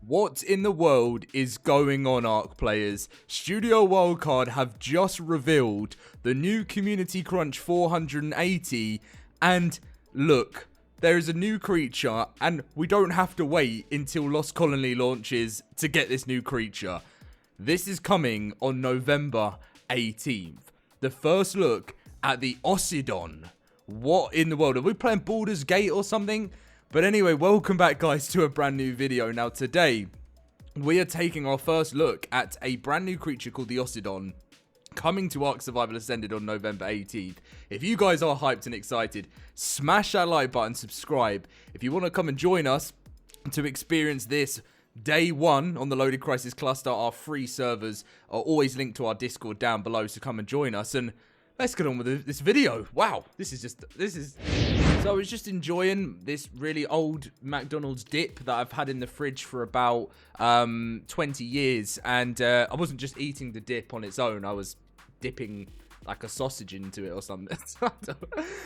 What in the world is going on, ARK players? Studio Wildcard have just revealed the new Community Crunch 480, and look, there is a new creature, and we don't have to wait until Lost Colony launches to get this new creature. This is coming on November 18th. The first look at the Ossidon. What in the world? Are we playing Baldur's Gate or something? But anyway, welcome back, guys, to a brand new video. Now, today, we are taking our first look at a brand new creature called the Ossidon, coming to ARK Survival Ascended on November 18th. If you guys are hyped and excited, smash that like button, subscribe. If you want to come and join us to experience this day one on the LoadedCrysis cluster, our free servers are always linked to our Discord down below, so come and join us. And let's get on with this video. Wow, this is... So I was just enjoying this really old McDonald's dip that I've had in the fridge for about 20 years. And I wasn't just eating the dip on its own. I was dipping like a sausage into it or something.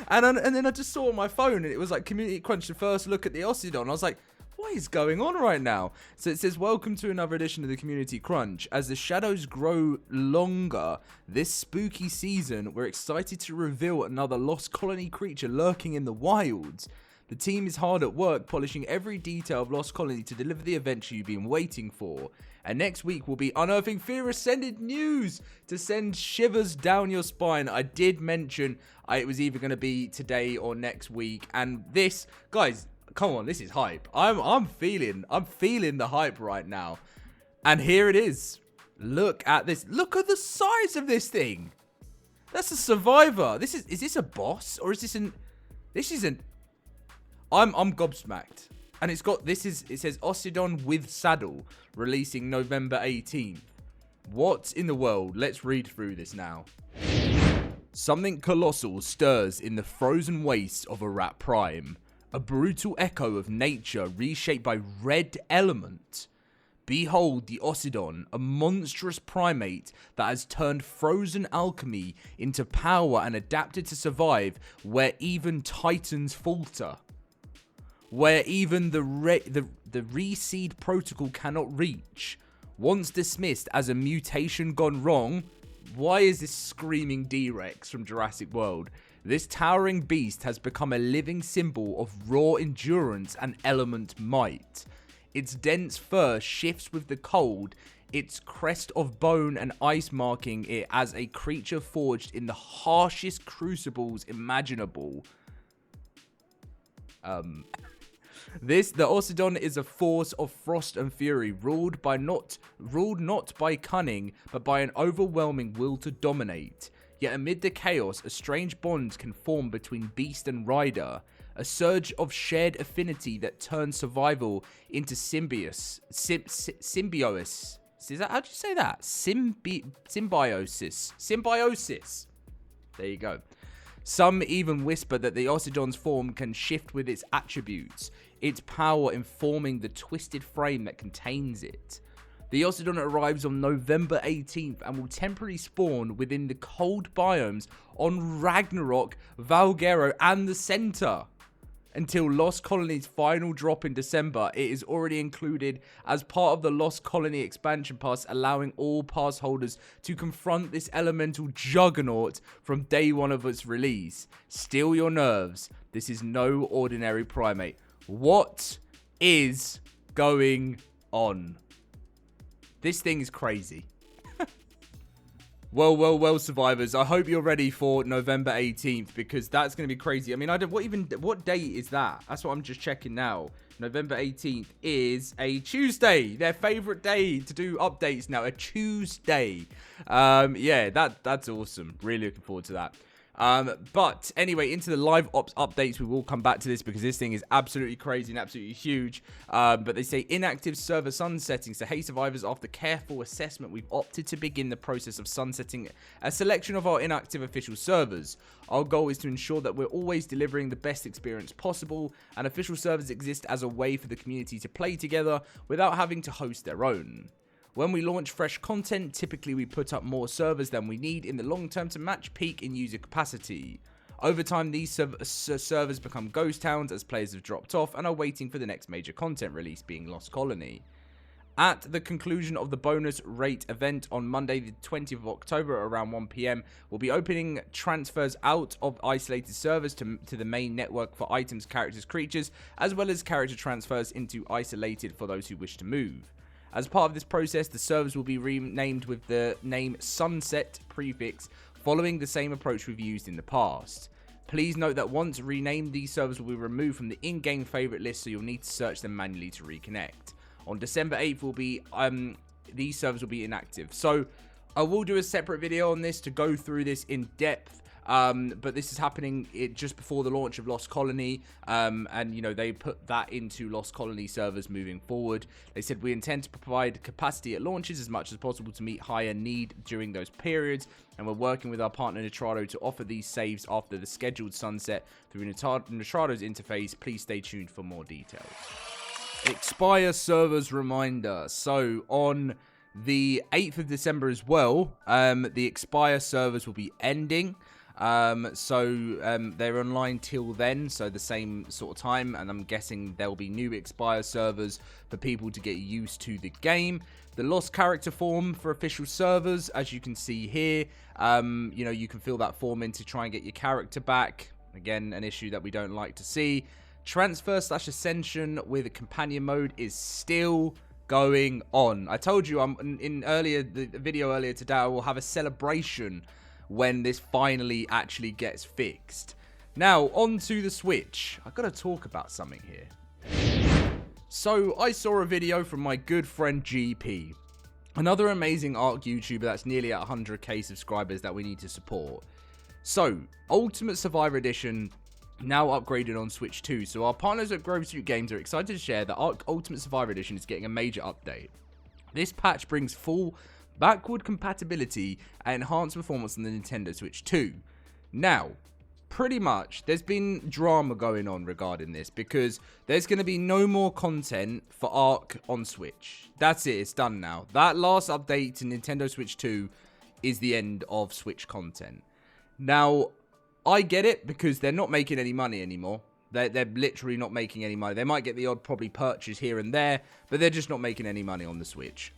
and then I just saw on my phone, and it was like Community Crunch, the first look at the Ossidon. I was like, what is going on right now? So it says, welcome to another edition of the Community Crunch. As the shadows grow longer this spooky season, we're excited to reveal another Lost Colony creature lurking in the wilds. The team is hard at work polishing every detail of Lost Colony to deliver the adventure you've been waiting for. And next week we'll be unearthing Fear Ascended news to send shivers down your spine. I did mention it was either going to be today or next week. And this, guys, come on, this is hype. I'm feeling the hype right now. And here it is. Look at this. Look at the size of this thing. That's a survivor. Is this a boss, or is this an... This isn't... I'm gobsmacked. And it says Ossidon with saddle, releasing November 18th. What in the world? Let's read through this now. Something colossal stirs in the frozen wastes of Arat Prime. A brutal echo of nature reshaped by red element. Behold the Ossidon, a monstrous primate that has turned frozen alchemy into power and adapted to survive where even titans falter. Where even the reseed protocol cannot reach. Once dismissed as a mutation gone wrong. Why is this screaming D-Rex from Jurassic World? This towering beast has become a living symbol of raw endurance and element might. Its dense fur shifts with the cold, its crest of bone and ice marking it as a creature forged in the harshest crucibles imaginable. The Ossidon is a force of frost and fury, ruled not by cunning, but by an overwhelming will to dominate. Yet amid the chaos, a strange bond can form between beast and rider, a surge of shared affinity that turns survival into symbiosis. Is that, how'd you say that? Symbiosis. There you go. Some even whisper that the Ossidon's form can shift with its attributes, its power informing the twisted frame that contains it. The Ossidon arrives on November 18th and will temporarily spawn within the cold biomes on Ragnarok, Valguero, and the Center. Until Lost Colony's final drop in December, it is already included as part of the Lost Colony expansion pass, allowing all pass holders to confront this elemental juggernaut from day one of its release. Steel your nerves. This is no ordinary primate. What is going on? This thing is crazy. Well, survivors. I hope you're ready for November 18th, because that's going to be crazy. I mean, what date is that? That's what I'm just checking now. November 18th is a Tuesday. Their favorite day to do updates now. A Tuesday. Yeah, that's awesome. Really looking forward to that. But anyway, into the live ops updates, we will come back to this because this thing is absolutely crazy and absolutely huge. But they say inactive server sunsetting. So hey survivors, after careful assessment, we've opted to begin the process of sunsetting a selection of our inactive official servers. Our goal is to ensure that we're always delivering the best experience possible, and official servers exist as a way for the community to play together without having to host their own. When we launch fresh content, typically we put up more servers than we need in the long term to match peak in user capacity. Over time, these servers become ghost towns as players have dropped off and are waiting for the next major content release, being Lost Colony. At the conclusion of the bonus rate event on Monday, the 20th of October, around 1 p.m, we'll be opening transfers out of isolated servers to the main network for items, characters, creatures, as well as character transfers into isolated for those who wish to move. As part of this process, the servers will be renamed with the name Sunset prefix, following the same approach we've used in the past. Please note that once renamed, these servers will be removed from the in-game favorite list, so you'll need to search them manually to reconnect. On December 8th, these servers will be inactive. So I will do a separate video on this to go through this in depth. But this is happening just before the launch of Lost Colony, and you know, they put that into Lost Colony servers moving forward. They said we intend to provide capacity at launches as much as possible to meet higher need during those periods, and we're working with our partner Nitrado to offer these saves after the scheduled sunset through Nitrado's interface. Please stay tuned for more details. Expire servers reminder. So on the 8th of December as well, the Expire servers will be ending. They're online till then, so the same sort of time, and I'm guessing there'll be new Expire servers for people to get used to the game. The lost character form for official servers, as you can see here, you know, you can fill that form in to try and get your character back. Again, an issue that we don't like to see. Transfer/ascension with a companion mode is still going on. I told you the video earlier today, I will have a celebration when this finally actually gets fixed. Now, on to the Switch. I've got to talk about something here. So, I saw a video from my good friend GP, another amazing ARK YouTuber that's nearly at 100k subscribers that we need to support. So, Ultimate Survivor Edition now upgraded on Switch 2. So, our partners at Grove Street Games are excited to share that ARK Ultimate Survivor Edition is getting a major update. This patch brings full backward compatibility and enhanced performance on the Nintendo Switch 2. Now, pretty much, there's been drama going on regarding this because there's going to be no more content for ARK on Switch. That's it, it's done now. That last update to Nintendo Switch 2 is the end of Switch content. Now, I get it because they're not making any money anymore. They're literally not making any money. They might get the odd probably purchase here and there, but they're just not making any money on the Switch,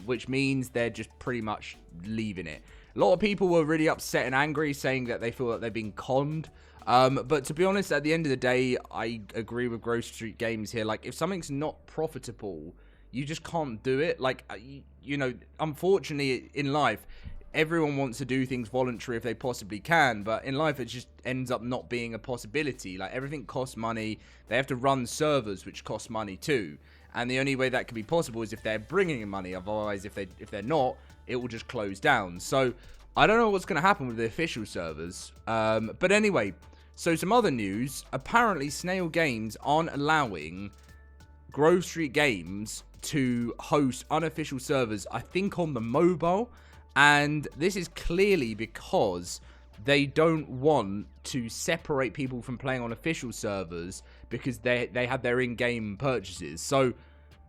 which means they're just pretty much leaving it. A lot of people were really upset and angry, saying that they feel that they've been conned. But to be honest, at the end of the day, I agree with Grove Street Games here. Like, if something's not profitable, you just can't do it. Like, you know, unfortunately, in life, everyone wants to do things voluntary if they possibly can, but in life it just ends up not being a possibility. Like, everything costs money. They have to run servers, which cost money too, and the only way that can be possible is if they're bringing in money. Otherwise, if they're not, it will just close down. So I don't know what's going to happen with the official servers, but anyway, so some other news. Apparently Snail Games aren't allowing Grove Street Games to host unofficial servers, I think on the mobile. And this is clearly because they don't want to separate people from playing on official servers because they have their in-game purchases. So,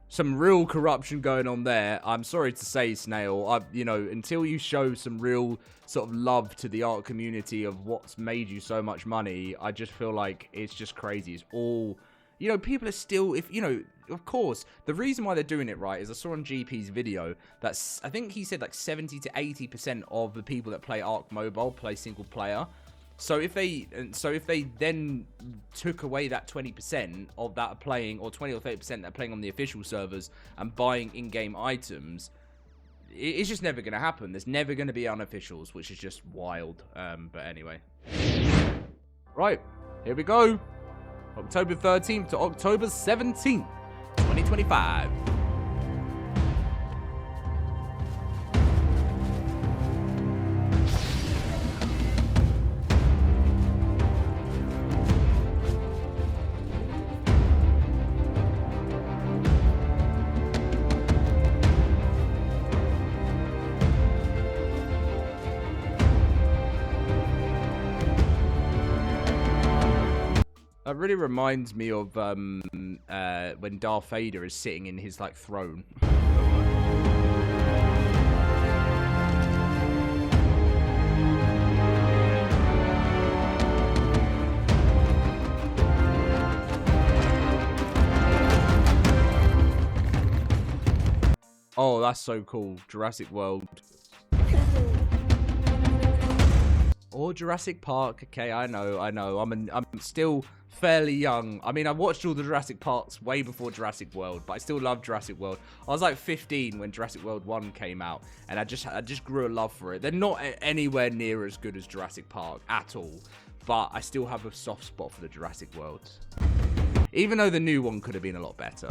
some real corruption going on there. I'm sorry to say, Snail, you know, until you show some real sort of love to the ARK community of what's made you so much money, I just feel like it's just crazy. It's all, you know, people are still, if, you know, of course, the reason why they're doing it right is I saw on GP's video that I think he said like 70 to 80% of the people that play ARK Mobile play single player. So if they then took away that 20% of that are playing, or 20 or 30% that are playing on the official servers and buying in-game items, it's just never going to happen. There's never going to be unofficials, which is just wild. But anyway, right, here we go. October 13th to October 17th. 2025. That really reminds me of when Darth Vader is sitting in his like throne. Oh, that's so cool. Jurassic World. Or Jurassic Park. Okay, I know. I'm still fairly young. I mean, I watched all the Jurassic Parks way before Jurassic World, but I still love Jurassic World. I was like 15 when Jurassic World 1 came out, and I just grew a love for it. They're not anywhere near as good as Jurassic Park at all, but I still have a soft spot for the Jurassic World. Even though the new one could have been a lot better.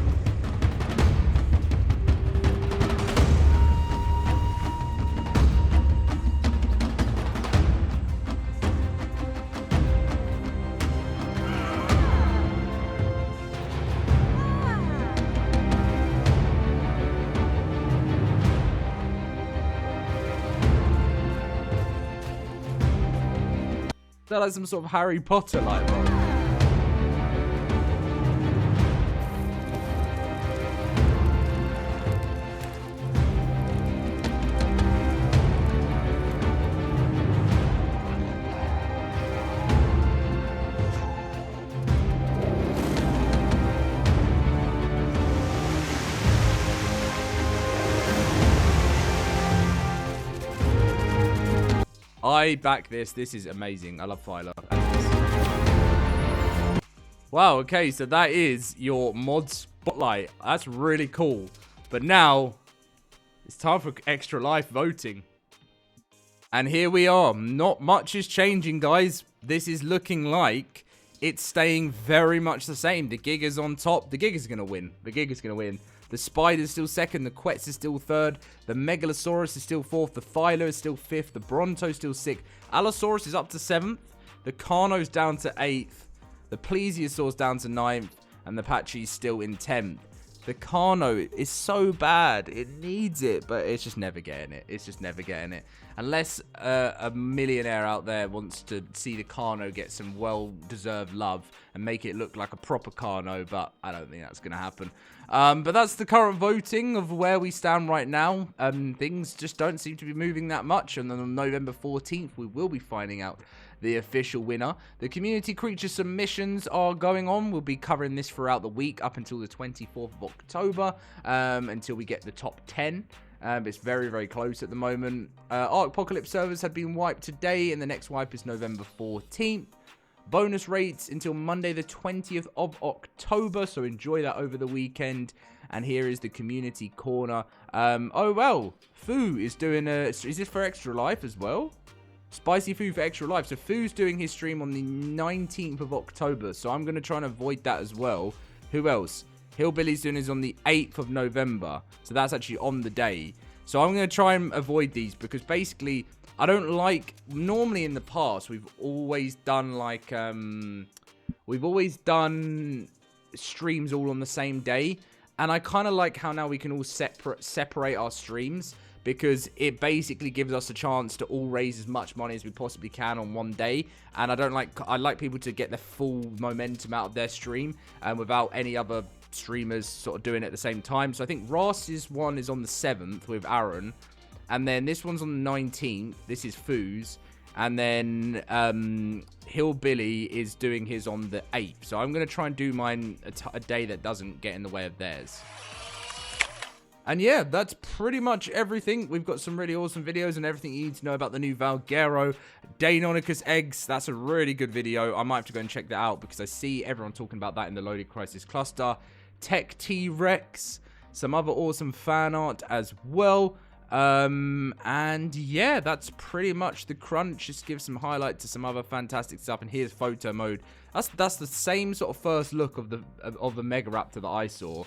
They're like some sort of Harry Potter like that. I back this. This is amazing. I love Phyla. Wow, okay, so that is your mod spotlight. That's really cool. But now, it's time for Extra Life voting. And here we are. Not much is changing, guys. This is looking like it's staying very much the same. The Giga's on top. The Giga's going to win. The Giga's going to win. The Spider's still second. The Quetz is still third. The Megalosaurus is still fourth. The Phyla is still fifth. The Bronto's still sixth. Allosaurus is up to seventh. The Carno's down to eighth. The Plesiosaur's down to ninth. And the Patchy's still in 10th. The Carno is so bad. It needs it, but it's just never getting it. It's just never getting it. Unless a millionaire out there wants to see the Carno get some well-deserved love and make it look like a proper Carno, but I don't think that's going to happen. But that's the current voting of where we stand right now. Things just don't seem to be moving that much. And then on November 14th, we will be finding out the official winner. The community creature submissions are going on. We'll be covering this throughout the week up until the 24th of October, until we get the top 10. It's very, very close at the moment. ARK Apocalypse servers have been wiped today, and the next wipe is November 14th. Bonus rates until Monday the 20th of October, so enjoy that over the weekend. And here is the community corner. Oh, well, Foo is doing a... Is this for Extra Life as well? Spicy Foo for Extra Life. So Foo's doing his stream on the 19th of October, so I'm going to try and avoid that as well. Who else? Hillbilly's doing his on the 8th of November, so that's actually on the day. So I'm going to try and avoid these because basically I don't like... Normally in the past we've always done like... we've always done streams all on the same day, and I kind of like how now we can all separate our streams, because it basically gives us a chance to all raise as much money as we possibly can on one day. And I like people to get the full momentum out of their stream, without any other streamers sort of doing it at the same time. So I think Ross's one is on the 7th with Aaron, and then this one's on the 19th. This is Foo's, and then Hillbilly is doing his on the 8th. So I'm going to try and do mine a day that doesn't get in the way of theirs. And yeah, that's pretty much everything. We've got some really awesome videos and everything you need to know about the new Valguero Deinonychus eggs. That's a really good video. I might have to go and check that out because I see everyone talking about that in the LoadedCrysis cluster. Tech T-Rex, some other awesome fan art as well. And yeah, that's pretty much the crunch. Just give some highlight to some other fantastic stuff. And here's photo mode. That's the same sort of first look of the Megaraptor that I saw.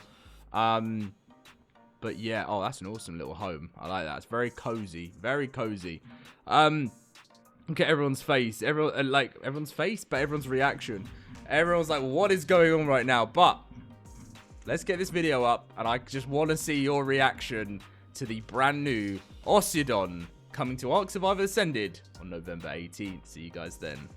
But yeah, oh, that's an awesome little home. I like that. It's very cozy. Very cozy. Look at everyone's face. Everyone's face, but everyone's reaction. Everyone's like, what is going on right now? But let's get this video up, and I just want to see your reaction to the brand new Ossidon coming to ARK Survival Ascended on November 18th. See you guys then.